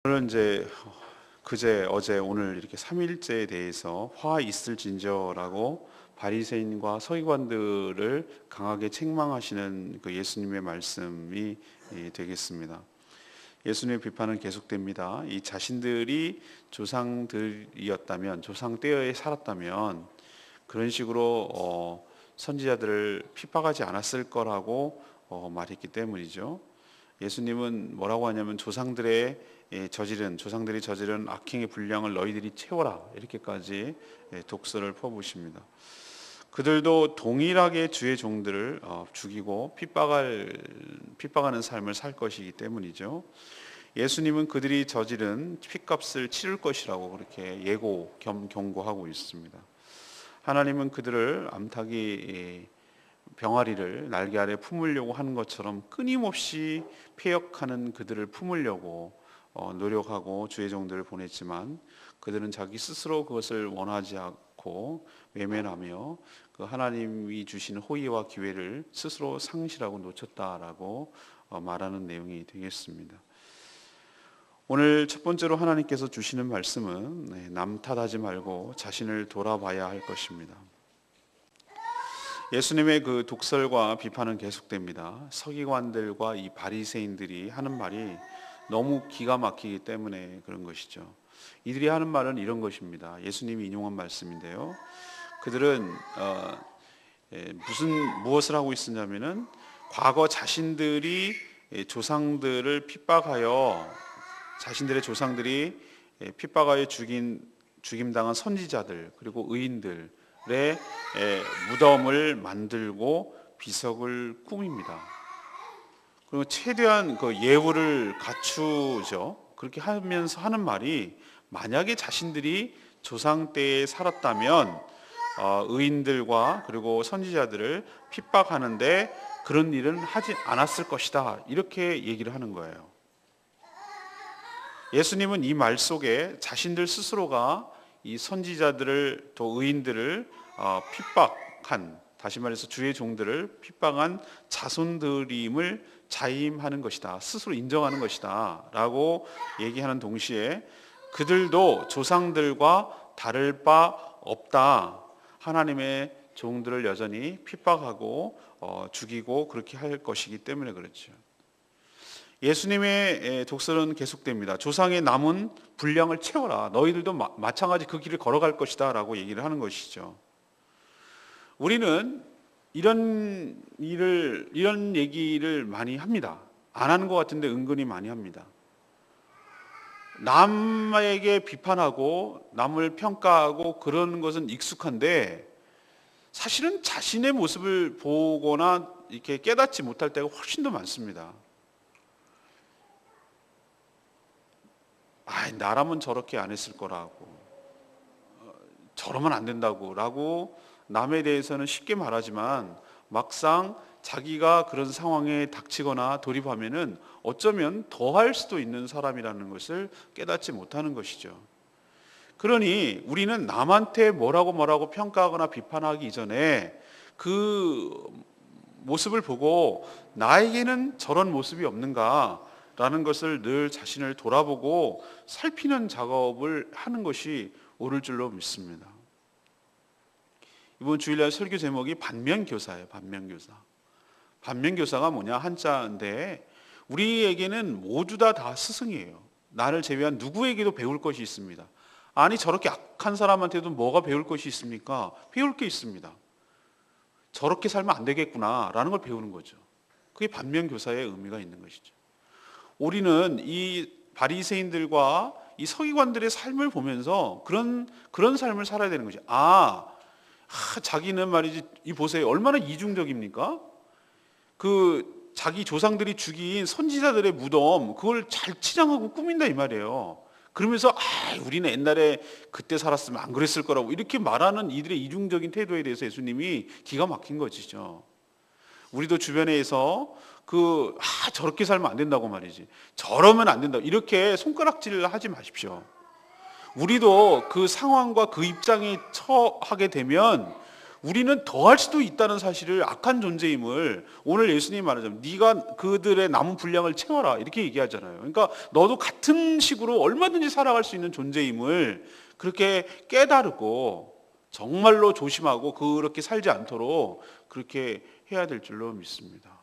오늘은 이제 그제 어제 오늘 이렇게 삼일제에 대해서 화 있을진저라고 바리새인과 서기관들을 강하게 책망하시는 그 예수님의 말씀이 되겠습니다. 예수님의 비판은 계속됩니다. 이 자신들이 조상들이었다면, 조상 때에 살았다면 그런 식으로 선지자들을 핍박하지 않았을 거라고 말했기 때문이죠. 예수님은 뭐라고 하냐면 조상들이 저지른 악행의 분량을 너희들이 채워라, 이렇게까지 독설을 퍼부으십니다. 그들도 동일하게 주의 종들을 죽이고 핍박하는 삶을 살 것이기 때문이죠. 예수님은 그들이 저지른 핏값을 치를 것이라고 그렇게 예고 겸 경고하고 있습니다. 하나님은 그들을 암탉이 병아리를 날개 아래 품으려고 하는 것처럼 끊임없이 패역하는 그들을 품으려고 노력하고 주의 종들을 보냈지만 그들은 자기 스스로 그것을 원하지 않고 외면하며 그 하나님이 주신 호의와 기회를 스스로 상실하고 놓쳤다라고 말하는 내용이 되겠습니다. 오늘 첫 번째로 하나님께서 주시는 말씀은 남 탓하지 말고 자신을 돌아봐야 할 것입니다. 예수님의 그 독설과 비판은 계속됩니다. 서기관들과 이 바리새인들이 하는 말이 너무 기가 막히기 때문에 그런 것이죠. 이들이 하는 말은 이런 것입니다. 예수님이 인용한 말씀인데요. 그들은 무엇을 하고 있었냐면은 과거 자신들이 조상들을 핍박하여 자신들의 조상들이 핍박하여 죽임당한 선지자들 그리고 의인들의 무덤을 만들고 비석을 꾸밉니다. 그리고 최대한 그 예우를 갖추죠. 그렇게 하면서 하는 말이 만약에 자신들이 조상 때에 살았다면 의인들과 그리고 선지자들을 핍박하는데 그런 일은 하지 않았을 것이다, 이렇게 얘기를 하는 거예요. 예수님은 이 말 속에 자신들 스스로가 이 선지자들을 또 의인들을 핍박한, 다시 말해서 주의 종들을 핍박한 자손들임을 자임하는 것이다, 스스로 인정하는 것이다 라고 얘기하는 동시에 그들도 조상들과 다를 바 없다, 하나님의 종들을 여전히 핍박하고 죽이고 그렇게 할 것이기 때문에 그렇죠. 예수님의 독설은 계속됩니다. 조상의 남은 분량을 채워라, 너희들도 마찬가지 그 길을 걸어갈 것이다 라고 얘기를 하는 것이죠. 우리는 이런 얘기를 많이 합니다. 안 하는 것 같은데 은근히 많이 합니다. 남에게 비판하고 남을 평가하고 그러는 것은 익숙한데 사실은 자신의 모습을 보거나 이렇게 깨닫지 못할 때가 훨씬 더 많습니다. 나라면 저렇게 안 했을 거라고, 저러면 안 된다고 라고 남에 대해서는 쉽게 말하지만 막상 자기가 그런 상황에 닥치거나 돌입하면은 어쩌면 더 할 수도 있는 사람이라는 것을 깨닫지 못하는 것이죠. 그러니 우리는 남한테 뭐라고 평가하거나 비판하기 이전에 그 모습을 보고 나에게는 저런 모습이 없는가 라는 것을 늘 자신을 돌아보고 살피는 작업을 하는 것이 옳을 줄로 믿습니다. 이번 주일날 설교 제목이 반면교사예요. 반면교사. 반면교사가 뭐냐, 한자인데 우리에게는 모두 다 스승이에요. 나를 제외한 누구에게도 배울 것이 있습니다. 아니 저렇게 악한 사람한테도 뭐가 배울 것이 있습니까? 배울 게 있습니다. 저렇게 살면 안 되겠구나 라는 걸 배우는 거죠. 그게 반면교사의 의미가 있는 것이죠. 우리는 이 바리새인들과 이 서기관들의 삶을 보면서 그런 삶을 살아야 되는 것이 자기는 말이지, 이 보세요, 얼마나 이중적입니까? 그 자기 조상들이 죽인 선지자들의 무덤 그걸 잘 치장하고 꾸민다 이 말이에요. 그러면서 우리는 옛날에 그때 살았으면 안 그랬을 거라고 이렇게 말하는 이들의 이중적인 태도에 대해서 예수님이 기가 막힌 것이죠. 우리도 주변에서 저렇게 살면 안 된다고 말이지, 저러면 안 된다, 이렇게 손가락질을 하지 마십시오. 우리도 그 상황과 그 입장에 처하게 되면 우리는 더할 수도 있다는 사실을, 악한 존재임을 오늘 예수님이 말하자면 네가 그들의 남은 분량을 채워라 이렇게 얘기하잖아요. 그러니까 너도 같은 식으로 얼마든지 살아갈 수 있는 존재임을 그렇게 깨달고 정말로 조심하고 그렇게 살지 않도록 그렇게 해야 될 줄로 믿습니다.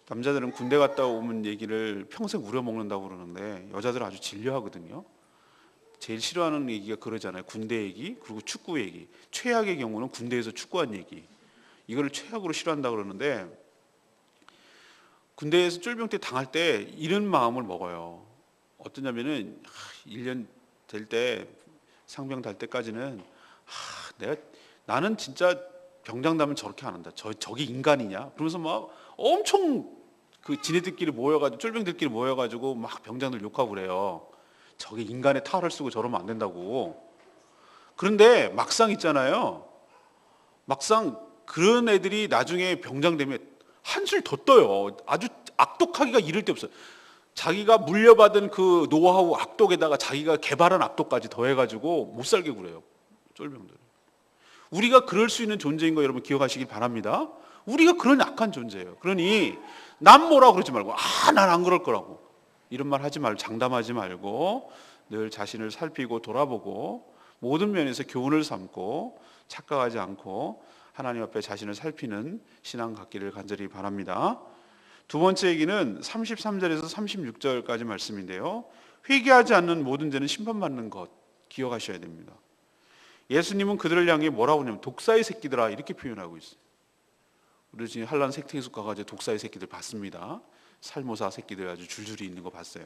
남자들은 군대 갔다 오면 얘기를 평생 우려먹는다고 그러는데 여자들은 아주 진료하거든요. 제일 싫어하는 얘기가 그러잖아요. 군대 얘기, 그리고 축구 얘기. 최악의 경우는 군대에서 축구한 얘기. 이거를 최악으로 싫어한다고 그러는데, 군대에서 쫄병때 당할 때 이런 마음을 먹어요. 어떠냐면은 1년 될 때, 상병 달 때까지는 나는 진짜 병장 되면 저렇게 안 한다. 저게 인간이냐? 그러면서 막 엄청 그 지네들끼리 모여가지고, 쫄병들끼리 모여가지고 막 병장들 욕하고 그래요. 저게 인간의 탈을 쓰고 저러면 안 된다고. 그런데 막상 있잖아요. 막상 그런 애들이 나중에 병장 되면 한술 더 떠요. 아주 악독하기가 이를 데 없어요. 자기가 물려받은 그 노하우 악독에다가 자기가 개발한 악독까지 더해가지고 못 살게 그래요. 쫄병들. 우리가 그럴 수 있는 존재인 거 여러분 기억하시길 바랍니다. 우리가 그런 약한 존재예요. 그러니 남 뭐라고 그러지 말고 난 안 그럴 거라고 이런 말 하지 말고, 장담하지 말고 늘 자신을 살피고 돌아보고 모든 면에서 교훈을 삼고 착각하지 않고 하나님 앞에 자신을 살피는 신앙 갖기를 간절히 바랍니다. 두 번째 얘기는 33절에서 36절까지 말씀인데요. 회개하지 않는 모든 죄는 심판받는 것 기억하셔야 됩니다. 예수님은 그들을 향해 뭐라고 하냐면 독사의 새끼들아 이렇게 표현하고 있어요. 우리 지금 한란 색택숙 가가지고 독사의 새끼들 봤습니다. 살모사 새끼들 아주 줄줄이 있는 거 봤어요.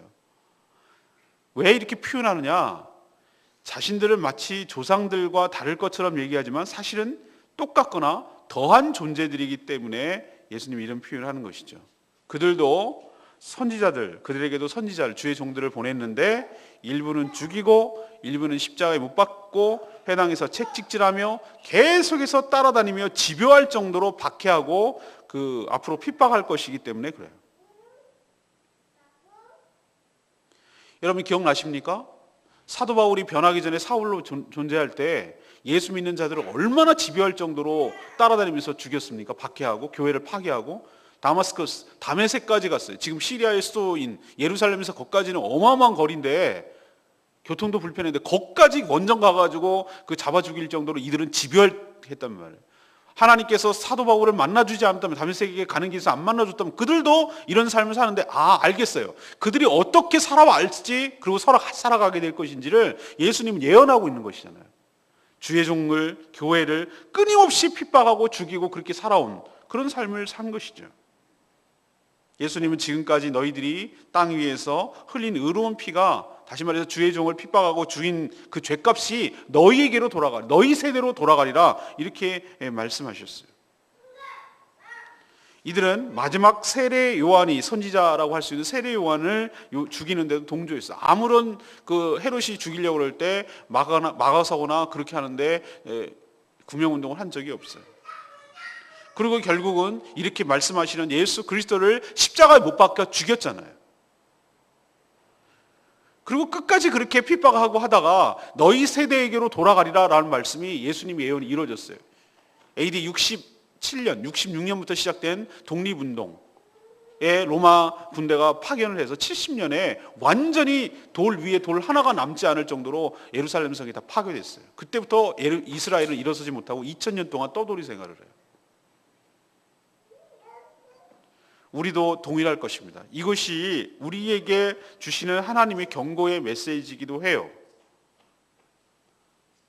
왜 이렇게 표현하느냐? 자신들을 마치 조상들과 다를 것처럼 얘기하지만 사실은 똑같거나 더한 존재들이기 때문에 예수님이 이런 표현을 하는 것이죠. 그들도 선지자들, 그들에게도 선지자를, 주의 종들을 보냈는데 일부는 죽이고 일부는 십자가에 못 박고 회당에서 책찍질하며 계속해서 따라다니며 집요할 정도로 박해하고 그 앞으로 핍박할 것이기 때문에 그래요. 여러분 기억나십니까? 사도 바울이 변하기 전에 사울로 존재할 때 예수 믿는 자들을 얼마나 집요할 정도로 따라다니면서 죽였습니까? 박해하고 교회를 파괴하고 다마스커스, 다메섹까지 갔어요. 지금 시리아의 수도인 예루살렘에서 거기까지는 어마어마한 거리인데 교통도 불편했는데 거기까지 원정 가가지고 그 잡아 죽일 정도로 이들은 집요했단 말이에요. 하나님께서 사도 바울을 만나주지 않았다면, 다메섹에게 가는 길에서 안 만나줬다면 그들도 이런 삶을 사는데 알겠어요. 그들이 어떻게 살아갈지 그리고 서로 살아가게 될 것인지를 예수님은 예언하고 있는 것이잖아요. 주의 종을, 교회를 끊임없이 핍박하고 죽이고 그렇게 살아온 그런 삶을 산 것이죠. 예수님은 지금까지 너희들이 땅 위에서 흘린 의로운 피가, 다시 말해서 주의 종을 핍박하고 죽인 그 죄값이 너희에게로 돌아가리, 너희 세대로 돌아가리라 이렇게 말씀하셨어요. 이들은 마지막 세례 요한이, 선지자라고 할 수 있는 세례 요한을 죽이는데도 동조했어요. 아무런 그 헤롯이 죽이려고 그럴 때 막아서거나 그렇게 하는데 구명운동을 한 적이 없어요. 그리고 결국은 이렇게 말씀하시는 예수 그리스도를 십자가에 못 박혀 죽였잖아요. 그리고 끝까지 그렇게 핍박하고 하다가 너희 세대에게로 돌아가리라 라는 말씀이 예수님의 예언이 이루어졌어요. AD 67년, 66년부터 시작된 독립운동에 로마 군대가 파견을 해서 70년에 완전히 돌 위에 돌 하나가 남지 않을 정도로 예루살렘 성이 다 파괴됐어요. 그때부터 이스라엘은 일어서지 못하고 2000년 동안 떠돌이 생활을 해요. 우리도 동일할 것입니다. 이것이 우리에게 주시는 하나님의 경고의 메시지이기도 해요.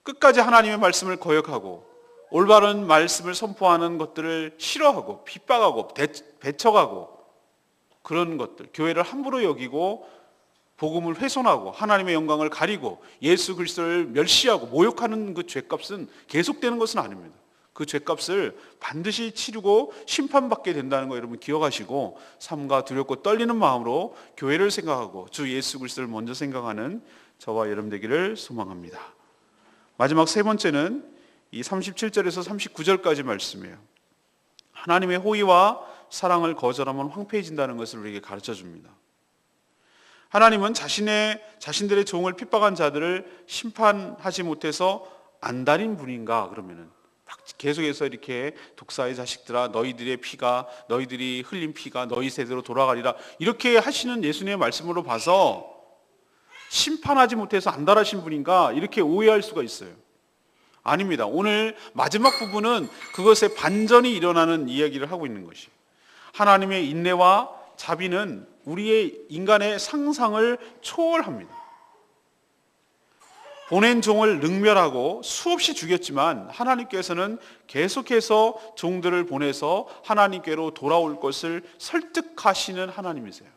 끝까지 하나님의 말씀을 거역하고 올바른 말씀을 선포하는 것들을 싫어하고 핍박하고 배척하고 그런 것들, 교회를 함부로 여기고 복음을 훼손하고 하나님의 영광을 가리고 예수 그리스도를 멸시하고 모욕하는 그 죄값은 계속되는 것은 아닙니다. 그 죄값을 반드시 치르고 심판받게 된다는 거 여러분 기억하시고 삼가 두렵고 떨리는 마음으로 교회를 생각하고 주 예수 그리스도를 먼저 생각하는 저와 여러분 되기를 소망합니다. 마지막 세 번째는 이 37절에서 39절까지 말씀이에요. 하나님의 호의와 사랑을 거절하면 황폐해진다는 것을 우리에게 가르쳐 줍니다. 하나님은 자신들의 종을 핍박한 자들을 심판하지 못해서 안달인 분인가? 그러면은 계속해서 이렇게 독사의 자식들아, 너희들의 피가, 너희들이 흘린 피가 너희 세대로 돌아가리라, 이렇게 하시는 예수님의 말씀으로 봐서 심판하지 못해서 안달하신 분인가? 이렇게 오해할 수가 있어요. 아닙니다. 오늘 마지막 부분은 그것의 반전이 일어나는 이야기를 하고 있는 것이, 하나님의 인내와 자비는 우리의 인간의 상상을 초월합니다. 보낸 종을 능멸하고 수없이 죽였지만 하나님께서는 계속해서 종들을 보내서 하나님께로 돌아올 것을 설득하시는 하나님이세요.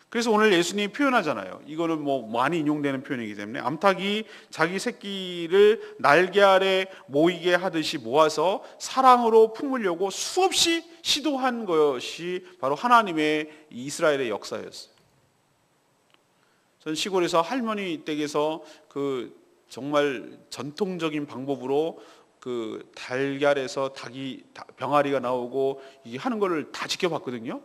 그래서 오늘 예수님이 표현하잖아요. 이거는 많이 인용되는 표현이기 때문에, 암탉이 자기 새끼를 날개 아래 모이게 하듯이 모아서 사랑으로 품으려고 수없이 시도한 것이 바로 하나님의 이스라엘의 역사였어요. 전 시골에서 할머니 댁에서 그 정말 전통적인 방법으로 그 달걀에서 병아리가 나오고 이 하는 거를 다 지켜봤거든요.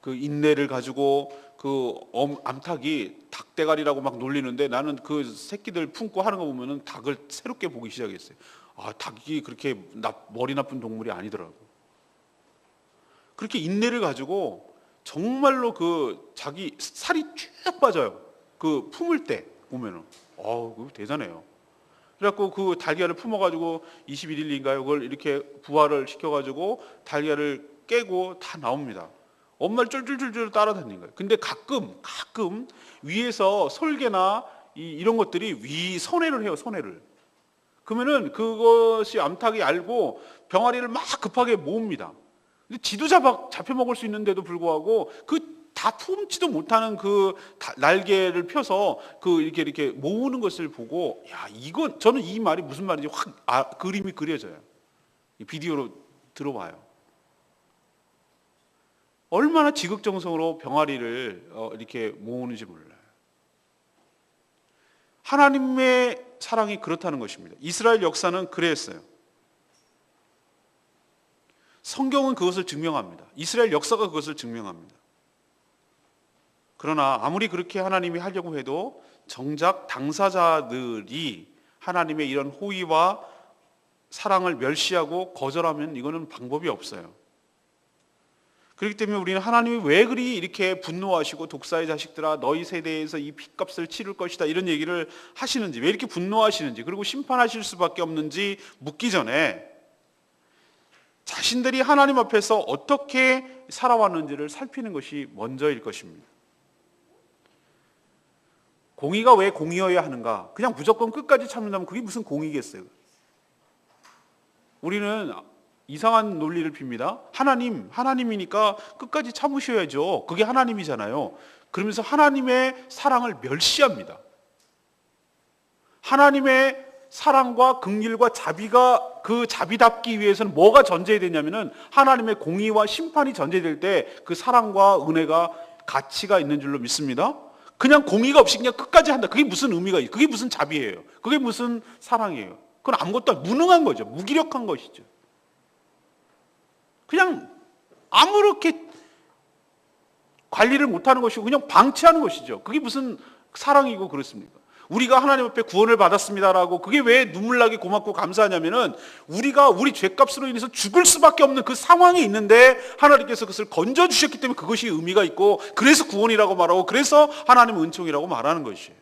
그 인내를 가지고 그 암탉이 닭대가리라고 막 놀리는데, 나는 그 새끼들 품고 하는 거 보면은 닭을 새롭게 보기 시작했어요. 아, 닭이 그렇게 머리 나쁜 동물이 아니더라고. 그렇게 인내를 가지고 정말로 그 자기 살이 쭉 빠져요. 그 품을 때 보면은, 그거 대단해요. 그래갖고 그 달걀을 품어가지고 21일인가요? 그걸 이렇게 부화를 시켜가지고 달걀을 깨고 다 나옵니다. 엄마를 쫄쫄쫄쫄 따라다니는 거예요. 근데 가끔 위에서 설계나 이런 것들이 선회를 해요, 선회를. 그러면은 그것이 암탉이 알고 병아리를 막 급하게 모읍니다. 근데 지도 잡혀 먹을 수 있는데도 불구하고 그 다 품지도 못하는 그 날개를 펴서 그 이렇게 모으는 것을 보고, 저는 이 말이 무슨 말인지 확 그림이 그려져요. 비디오로 들어봐요. 얼마나 지극정성으로 병아리를 이렇게 모으는지 몰라요. 하나님의 사랑이 그렇다는 것입니다. 이스라엘 역사는 그랬어요. 성경은 그것을 증명합니다. 이스라엘 역사가 그것을 증명합니다. 그러나 아무리 그렇게 하나님이 하려고 해도 정작 당사자들이 하나님의 이런 호의와 사랑을 멸시하고 거절하면 이거는 방법이 없어요. 그렇기 때문에 우리는 하나님이 왜 그리 이렇게 분노하시고 독사의 자식들아 너희 세대에서 이 핏값을 치를 것이다, 이런 얘기를 하시는지, 왜 이렇게 분노하시는지, 그리고 심판하실 수밖에 없는지 묻기 전에 자신들이 하나님 앞에서 어떻게 살아왔는지를 살피는 것이 먼저일 것입니다. 공의가 왜 공의여야 하는가? 그냥 무조건 끝까지 참는다면 그게 무슨 공의겠어요? 우리는 이상한 논리를 핍니다. 하나님이니까 끝까지 참으셔야죠. 그게 하나님이잖아요. 그러면서 하나님의 사랑을 멸시합니다. 하나님의 사랑과 긍휼과 자비가, 그 자비답기 위해서는 뭐가 전제되냐면은 하나님의 공의와 심판이 전제될 때 그 사랑과 은혜가 가치가 있는 줄로 믿습니다. 그냥 공의가 없이 그냥 끝까지 한다. 그게 무슨 의미가 있어요? 그게 무슨 자비예요? 그게 무슨 사랑이에요? 그건 아무것도 무능한 거죠. 무기력한 것이죠. 그냥 아무렇게 관리를 못하는 것이고 그냥 방치하는 것이죠. 그게 무슨 사랑이고 그렇습니까? 우리가 하나님 앞에 구원을 받았습니다라고 그게 왜 눈물나게 고맙고 감사하냐면은 우리가 우리 죄값으로 인해서 죽을 수밖에 없는 그 상황이 있는데 하나님께서 그것을 건져주셨기 때문에 그것이 의미가 있고, 그래서 구원이라고 말하고, 그래서 하나님 은총이라고 말하는 것이에요.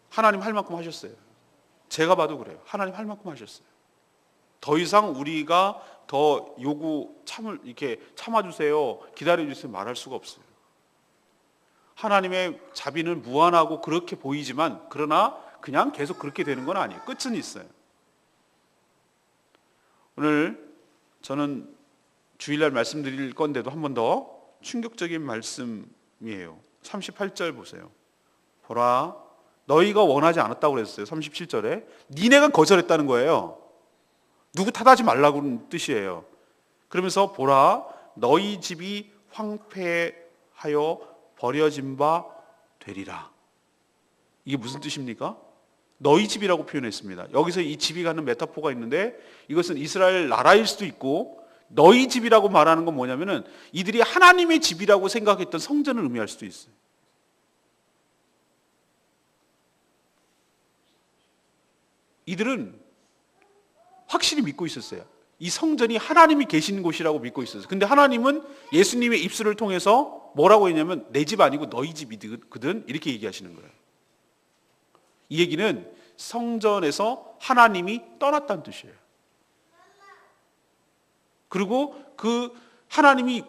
하나님 할 만큼 하셨어요. 제가 봐도 그래요. 하나님 할 만큼 하셨어요. 더 이상 우리가 더 이렇게 참아주세요, 기다려주세요 말할 수가 없어요. 하나님의 자비는 무한하고 그렇게 보이지만, 그러나 그냥 계속 그렇게 되는 건 아니에요. 끝은 있어요. 오늘 저는 주일날 말씀드릴 건데도 한 번 더 충격적인 말씀이에요. 38절 보세요. 보라, 너희가 원하지 않았다고 그랬어요. 37절에 니네가 거절했다는 거예요. 누구 탓하지 말라고 뜻이에요. 그러면서 보라, 너희 집이 황폐하여 버려진 바 되리라. 이게 무슨 뜻입니까? 너희 집이라고 표현했습니다. 여기서 이 집이 갖는 메타포가 있는데, 이것은 이스라엘 나라일 수도 있고 너희 집이라고 말하는 건 뭐냐면은 이들이 하나님의 집이라고 생각했던 성전을 의미할 수도 있어요. 이들은 확실히 믿고 있었어요. 이 성전이 하나님이 계신 곳이라고 믿고 있었어요. 근데 하나님은 예수님의 입술을 통해서 뭐라고 했냐면 내 집 아니고 너희 집이거든 이렇게 얘기하시는 거예요. 이 얘기는 성전에서 하나님이 떠났다는 뜻이에요. 그리고 그 하나님이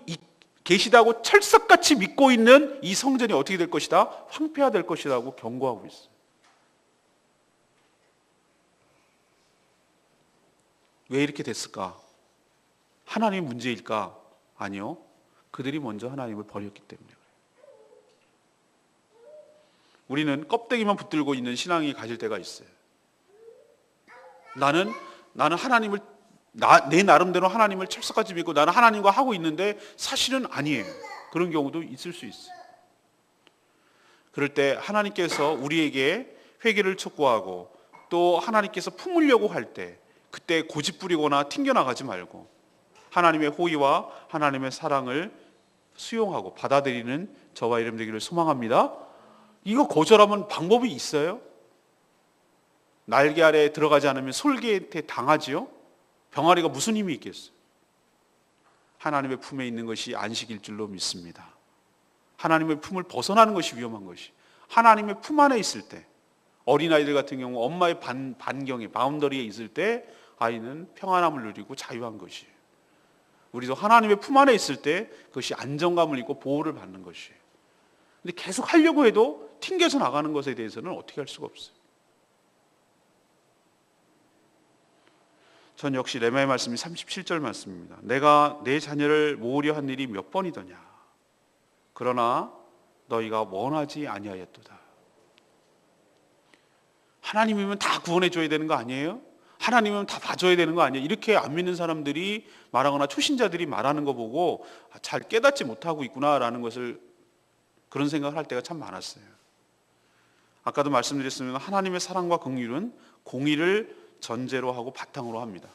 계시다고 철석같이 믿고 있는 이 성전이 어떻게 될 것이다? 황폐화될 것이라고 경고하고 있어요. 왜 이렇게 됐을까? 하나님의 문제일까? 아니요. 그들이 먼저 하나님을 버렸기 때문에 그래요. 우리는 껍데기만 붙들고 있는 신앙이 가질 때가 있어요. 나는 하나님을 내 나름대로 하나님을 철석같이 믿고 나는 하나님과 하고 있는데 사실은 아니에요. 그런 경우도 있을 수 있어요. 그럴 때 하나님께서 우리에게 회개를 촉구하고 또 하나님께서 품으려고 할 때 그때 고집부리거나 튕겨나가지 말고 하나님의 호의와 하나님의 사랑을 수용하고 받아들이는 저와 여러분 되기를 소망합니다. 이거 거절하면 방법이 있어요? 날개 아래에 들어가지 않으면 솔개한테 당하지요? 병아리가 무슨 힘이 있겠어요? 하나님의 품에 있는 것이 안식일 줄로 믿습니다. 하나님의 품을 벗어나는 것이 위험한 것이 하나님의 품 안에 있을 때 어린아이들 같은 경우 엄마의 반경에 바운더리에 있을 때 아이는 평안함을 누리고 자유한 것이에요. 우리도 하나님의 품 안에 있을 때 그것이 안정감을 잊고 보호를 받는 것이에요. 근데 계속 하려고 해도 튕겨서 나가는 것에 대해서는 어떻게 할 수가 없어요. 전 역시 레마의 말씀이 37절 말씀입니다. 내가 내 자녀를 모으려 한 일이 몇 번이더냐. 그러나 너희가 원하지 아니하였도다. 하나님이면 다 구원해 줘야 되는 거 아니에요? 하나님이면 다 봐줘야 되는 거 아니에요? 이렇게 안 믿는 사람들이 말하거나 초신자들이 말하는 거 보고 잘 깨닫지 못하고 있구나라는 것을 그런 생각을 할 때가 참 많았어요. 아까도 말씀드렸습니다. 하나님의 사랑과 긍휼은 공의를 전제로 하고 바탕으로 합니다.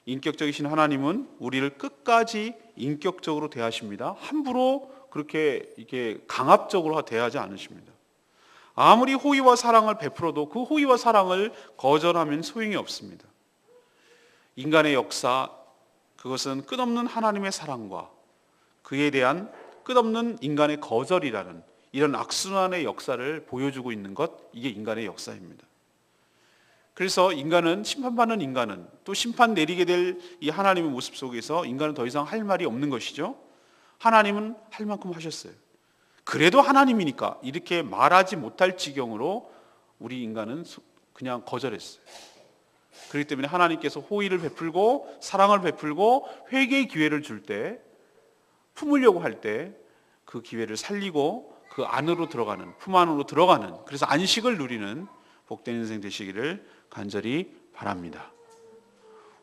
인격적이신 하나님은 우리를 끝까지 인격적으로 대하십니다. 함부로 그렇게 이렇게 강압적으로 대하지 않으십니다. 아무리 호의와 사랑을 베풀어도 그 호의와 사랑을 거절하면 소용이 없습니다. 인간의 역사, 그것은 끝없는 하나님의 사랑과 그에 대한 끝없는 인간의 거절이라는 이런 악순환의 역사를 보여주고 있는 것, 이게 인간의 역사입니다. 그래서 심판받는 인간은 또 심판 내리게 될 이 하나님의 모습 속에서 인간은 더 이상 할 말이 없는 것이죠. 하나님은 할 만큼 하셨어요. 그래도 하나님이니까 이렇게 말하지 못할 지경으로 우리 인간은 그냥 거절했어요. 그렇기 때문에 하나님께서 호의를 베풀고 사랑을 베풀고 회개의 기회를 줄 때, 품으려고 할 때 그 기회를 살리고 그 안으로 들어가는, 품 안으로 들어가는, 그래서 안식을 누리는 복된 인생 되시기를 간절히 바랍니다.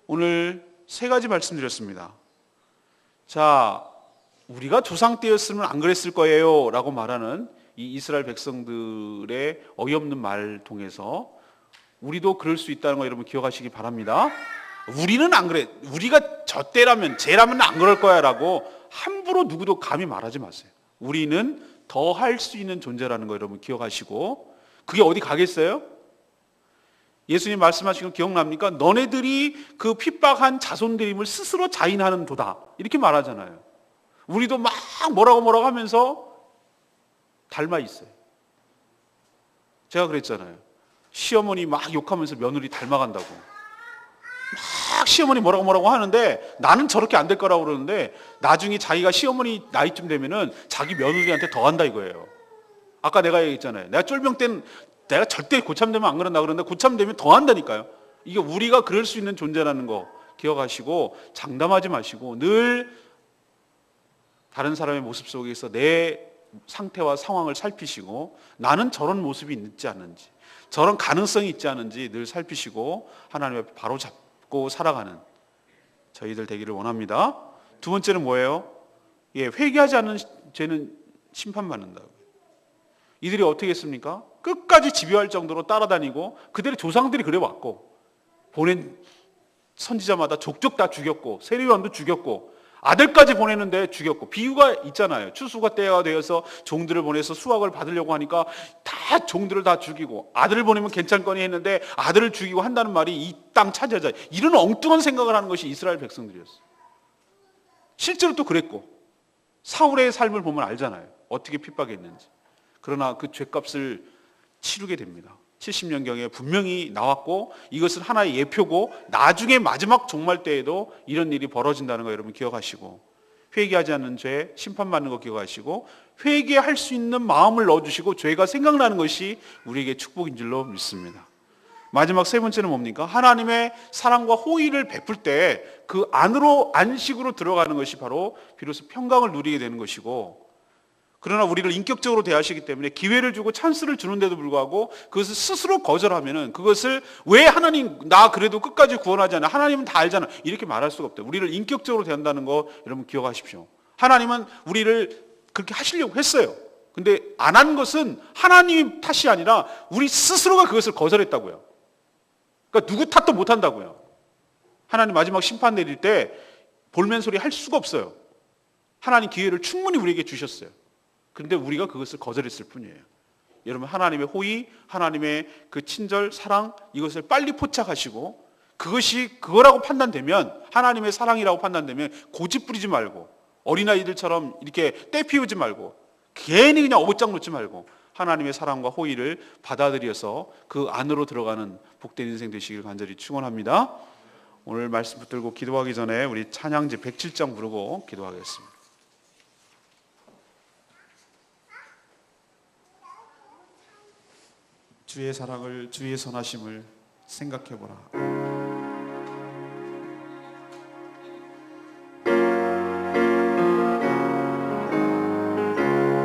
오늘 세 가지 말씀드렸습니다. 자, 우리가 조상 때였으면 안 그랬을 거예요 라고 말하는 이 이스라엘 백성들의 어이없는 말을 통해서 우리도 그럴 수 있다는 거 여러분 기억하시기 바랍니다. 우리는 안 그래, 우리가 저 때라면 쟤라면 안 그럴 거야 라고 함부로 누구도 감히 말하지 마세요. 우리는 더 할 수 있는 존재라는 거 여러분 기억하시고, 그게 어디 가겠어요? 예수님 말씀하신 거 기억납니까? 너네들이 그 핍박한 자손들임을 스스로 자인하는 도다 이렇게 말하잖아요. 우리도 막 뭐라고 하면서 닮아 있어요. 제가 그랬잖아요. 시어머니 막 욕하면서 며느리 닮아간다고. 막 시어머니 뭐라고 하는데 나는 저렇게 안 될 거라고 그러는데 나중에 자기가 시어머니 나이쯤 되면은 자기 며느리한테 더 한다 이거예요. 아까 내가 얘기했잖아요. 내가 쫄병 때는 내가 절대 고참되면 안 그런다 그러는데 고참되면 더 한다니까요. 이게 우리가 그럴 수 있는 존재라는 거 기억하시고 장담하지 마시고 늘 다른 사람의 모습 속에서 내 상태와 상황을 살피시고 나는 저런 모습이 있지 않는지 저런 가능성이 있지 않은지 늘 살피시고 하나님 앞에 바로 잡고 살아가는 저희들 되기를 원합니다. 두 번째는 뭐예요? 회개하지 않는 죄는 심판받는다고. 이들이 어떻게 했습니까? 끝까지 집요할 정도로 따라다니고 그들의 조상들이 그래 왔고 보낸 선지자마다 족족 다 죽였고 세례요한도 죽였고 아들까지 보내는데 죽였고, 비유가 있잖아요. 추수가 때가 되어서 종들을 보내서 수확을 받으려고 하니까 다 종들을 다 죽이고, 아들을 보내면 괜찮거니 했는데 아들을 죽이고 한다는 말이 이 땅 차지하자, 이런 엉뚱한 생각을 하는 것이 이스라엘 백성들이었어요. 실제로 또 그랬고, 사울의 삶을 보면 알잖아요. 어떻게 핍박했는지. 그러나 그 죄값을 치르게 됩니다. 70년경에 분명히 나왔고, 이것은 하나의 예표고 나중에 마지막 종말 때에도 이런 일이 벌어진다는 거 여러분 기억하시고, 회개하지 않는 죄 심판받는 거 기억하시고, 회개할 수 있는 마음을 넣어주시고 죄가 생각나는 것이 우리에게 축복인 줄로 믿습니다. 마지막 세 번째는 뭡니까? 하나님의 사랑과 호의를 베풀 때 그 안으로, 안식으로 들어가는 것이 바로 비로소 평강을 누리게 되는 것이고, 그러나 우리를 인격적으로 대하시기 때문에 기회를 주고 찬스를 주는데도 불구하고 그것을 스스로 거절하면은, 그것을 왜 하나님 나 그래도 끝까지 구원하지 않아, 하나님은 다 알잖아, 이렇게 말할 수가 없다. 우리를 인격적으로 대한다는 거 여러분 기억하십시오. 하나님은 우리를 그렇게 하시려고 했어요. 근데 안 한 것은 하나님 탓이 아니라 우리 스스로가 그것을 거절했다고요. 그러니까 누구 탓도 못 한다고요. 하나님 마지막 심판 내릴 때 볼멘 소리 할 수가 없어요. 하나님 기회를 충분히 우리에게 주셨어요. 그런데 우리가 그것을 거절했을 뿐이에요. 여러분, 하나님의 호의, 하나님의 그 친절, 사랑, 이것을 빨리 포착하시고, 그것이 그거라고 판단되면, 하나님의 사랑이라고 판단되면 고집 부리지 말고, 어린아이들처럼 이렇게 떼 피우지 말고, 괜히 그냥 어부짝 놓지 말고 하나님의 사랑과 호의를 받아들여서 그 안으로 들어가는 복된 인생 되시길 간절히 축원합니다. 오늘 말씀 붙들고 기도하기 전에 우리 찬양지 107장 부르고 기도하겠습니다. 주의 사랑을, 주의 선하심을 생각해보라.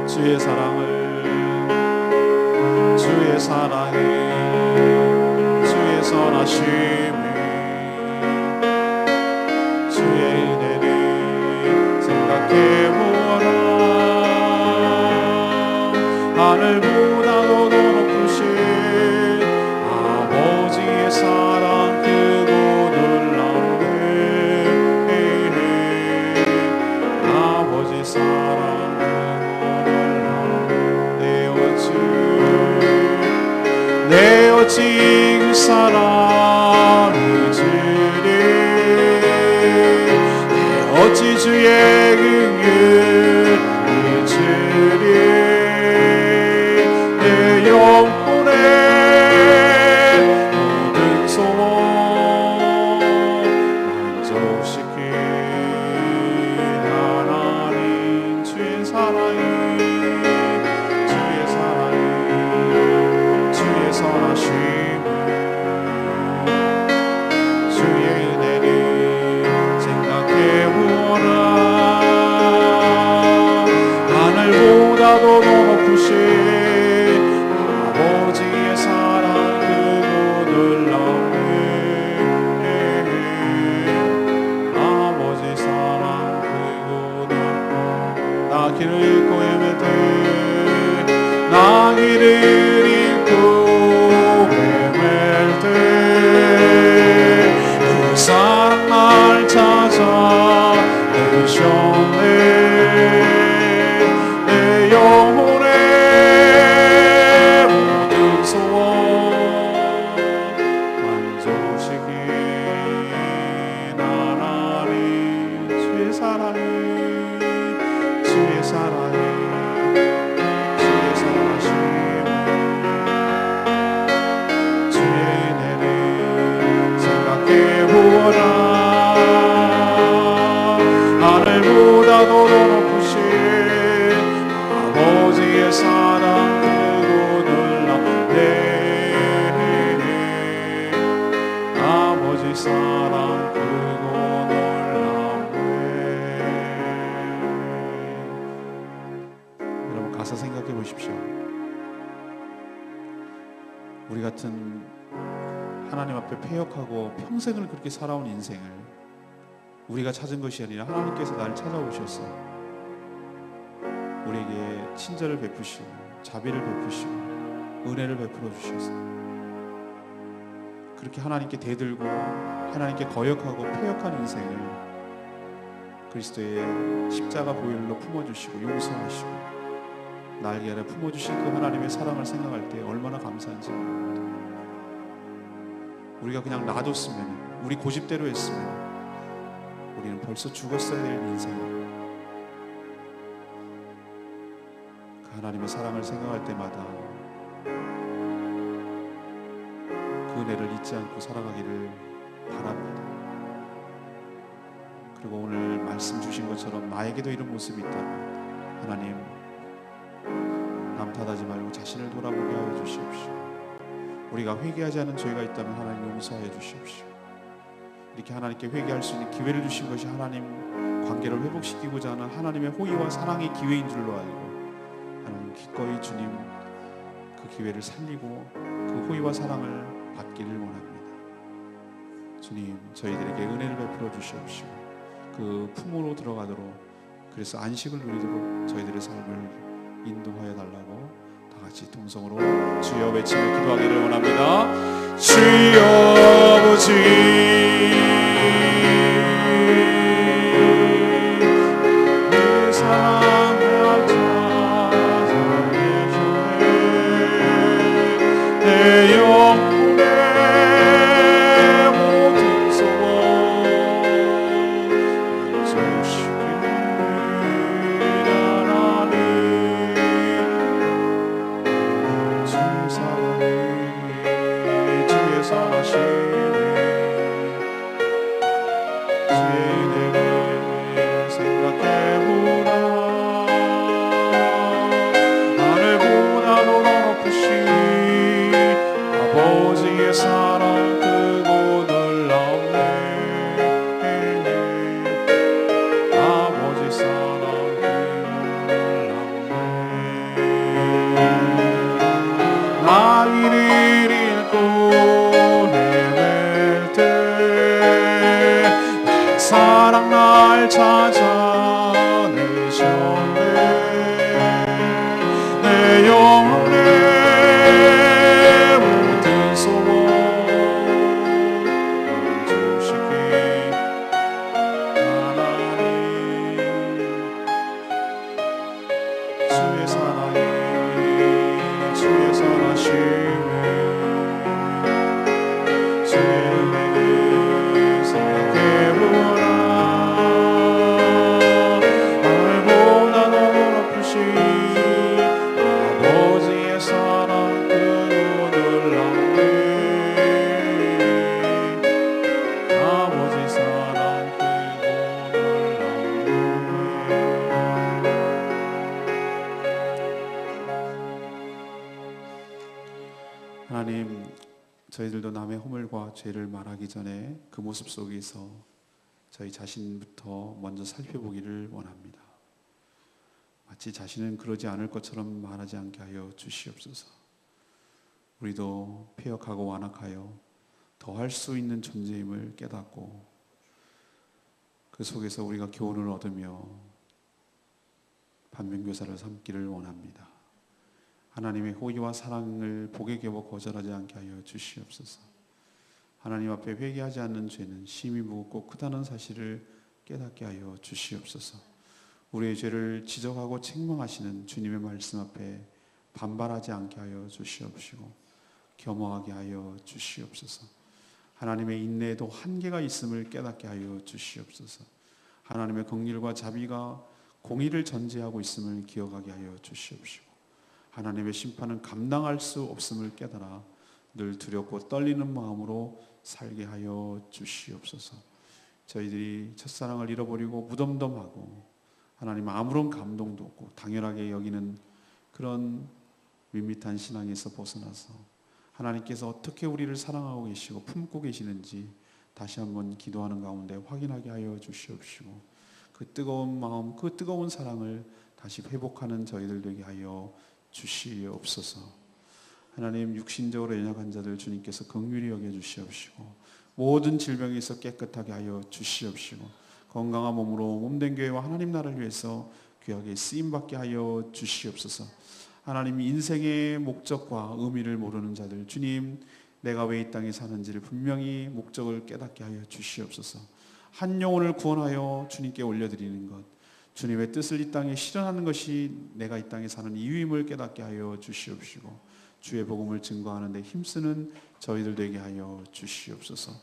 주의 사랑을, 주의 사랑이, 주의 선하심이, 주의 은혜를 생각해보라. 하늘보다도 더 높으신 아버지의 사랑 크고 놀랍네. 아버지 사랑 내 오직 그 사랑이 주리. 내 어찌 주의 긍휼이 주리. 내 영혼의 모든 소원 만족시킨 하나님. 주의 사랑이, 주의 사랑이, 주의 선하심을, 주의 은혜를 생각해보라. 하늘보다도 더 높으신 아버지의 사랑 크고 놀랍네. 아버지 사랑 크고 놀랍네. 나 길을 잃고 헤맬 때, 나 길을 잃고 헤맬 때 그 사랑 날 찾아 내셨네. 내 영혼의 모든 소원 만족시킨 하나님. 주의 사랑이, 주의 사랑이, 주의 선하심을, 주의 은혜를 생각해보라. 하늘보다도 더 높으신 아버지의 사랑 크고 놀랍네. 아버지 사랑 크고 놀랍네. 여러분, 가사 생각해 보십시오. 우리 같은 하나님 앞에 패역하고 평생을 그렇게 살아온 인생을 우리가 찾은 것이 아니라 하나님께서 나를 찾아오셔서 우리에게 친절을 베푸시고 자비를 베푸시고 은혜를 베풀어 주셔서 그렇게 하나님께 대들고 하나님께 거역하고 패역한 인생을 그리스도의 십자가 보혈로 품어주시고 용서하시고 날개 아래 품어주신 그 하나님의 사랑을 생각할 때 얼마나 감사한지 모릅니다. 우리가 그냥 놔뒀으면, 우리 고집대로 했으면 우리는 벌써 죽었어야 될 인생. 그 하나님의 사랑을 생각할 때마다 그 은혜를 잊지 않고 살아가기를 바랍니다. 그리고 오늘 말씀 주신 것처럼 나에게도 이런 모습이 있다면 하나님, 남 탓하지 말고 자신을 돌아보게 하여 주시옵시오. 우리가 회개하지 않은 죄가 있다면 하나님 용서하여 주시옵시오. 이렇게 하나님께 회개할 수 있는 기회를 주신 것이 하나님 관계를 회복시키고자 하는 하나님의 호의와 사랑의 기회인 줄로 알고 하나님 기꺼이 주님 그 기회를 살리고 그 호의와 사랑을 받기를 원합니다. 주님, 저희들에게 은혜를 베풀어 주시옵시고 그 품으로 들어가도록, 그래서 안식을 누리도록 저희들의 삶을 인도하여 달라고 다 같이 동성으로 주여 외치며 기도하기를 원합니다. 주여 아버지, 내 사랑을 찾아내주네. 내 영혼의 모든 소원 아버지의 사랑 크고 놀라우네. 아버지 사랑 크고 놀라우네. 나 이를 읽고 헤맬 때 사랑 날 찾아내셨네. 내 영혼에 하나님, 저희들도 남의 허물과 죄를 말하기 전에 그 모습 속에서 저희 자신부터 먼저 살펴보기를 원합니다. 마치 자신은 그러지 않을 것처럼 말하지 않게 하여 주시옵소서. 우리도 패역하고 완악하여 더할 수 있는 존재임을 깨닫고 그 속에서 우리가 교훈을 얻으며 반면교사를 삼기를 원합니다. 하나님의 호의와 사랑을 복에 겨워 거절하지 않게 하여 주시옵소서. 하나님 앞에 회개하지 않는 죄는 심히 무겁고 크다는 사실을 깨닫게 하여 주시옵소서. 우리의 죄를 지적하고 책망하시는 주님의 말씀 앞에 반발하지 않게 하여 주시옵시고 겸허하게 하여 주시옵소서. 하나님의 인내에도 한계가 있음을 깨닫게 하여 주시옵소서. 하나님의 긍휼과 자비가 공의를 전제하고 있음을 기억하게 하여 주시옵시고 하나님의 심판은 감당할 수 없음을 깨달아 늘 두렵고 떨리는 마음으로 살게 하여 주시옵소서. 저희들이 첫사랑을 잃어버리고 무덤덤하고 하나님 아무런 감동도 없고 당연하게 여기는 그런 밋밋한 신앙에서 벗어나서 하나님께서 어떻게 우리를 사랑하고 계시고 품고 계시는지 다시 한번 기도하는 가운데 확인하게 하여 주시옵시고 그 뜨거운 마음, 그 뜨거운 사랑을 다시 회복하는 저희들 되게 하여 주시옵소서. 하나님, 육신적으로 연약한 자들 주님께서 긍휼히 여겨 주시옵시고 모든 질병에서 깨끗하게 하여 주시옵시고 건강한 몸으로 몸된 교회와 하나님 나라를 위해서 귀하게 쓰임받게 하여 주시옵소서. 하나님, 인생의 목적과 의미를 모르는 자들 주님, 내가 왜 이 땅에 사는지를 분명히 목적을 깨닫게 하여 주시옵소서. 한 영혼을 구원하여 주님께 올려드리는 것, 주님의 뜻을 이 땅에 실현하는 것이 내가 이 땅에 사는 이유임을 깨닫게 하여 주시옵시고, 주의 복음을 증거하는 데 힘쓰는 저희들 되게 하여 주시옵소서.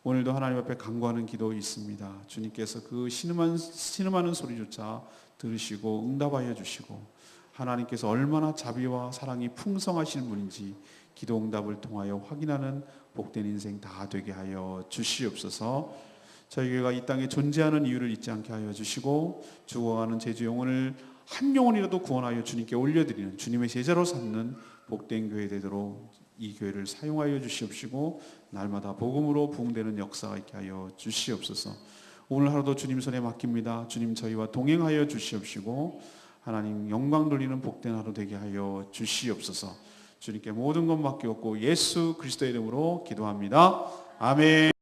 오늘도 하나님 앞에 간구하는 기도 있습니다. 주님께서 그 신음하는 소리조차 들으시고 응답하여 주시고, 하나님께서 얼마나 자비와 사랑이 풍성하신 분인지 기도 응답을 통하여 확인하는 복된 인생 다 되게 하여 주시옵소서. 저희 교회가 이 땅에 존재하는 이유를 잊지 않게 하여 주시고, 죽어가는 제주 영혼을 한 영혼이라도 구원하여 주님께 올려드리는 주님의 제자로 삼는 복된 교회 되도록 이 교회를 사용하여 주시옵시고, 날마다 복음으로 부흥되는 역사가 있게 하여 주시옵소서. 오늘 하루도 주님 손에 맡깁니다. 주님 저희와 동행하여 주시옵시고, 하나님 영광 돌리는 복된 하루 되게 하여 주시옵소서. 주님께 모든 것 맡기옵고 예수 그리스도의 이름으로 기도합니다. 아멘.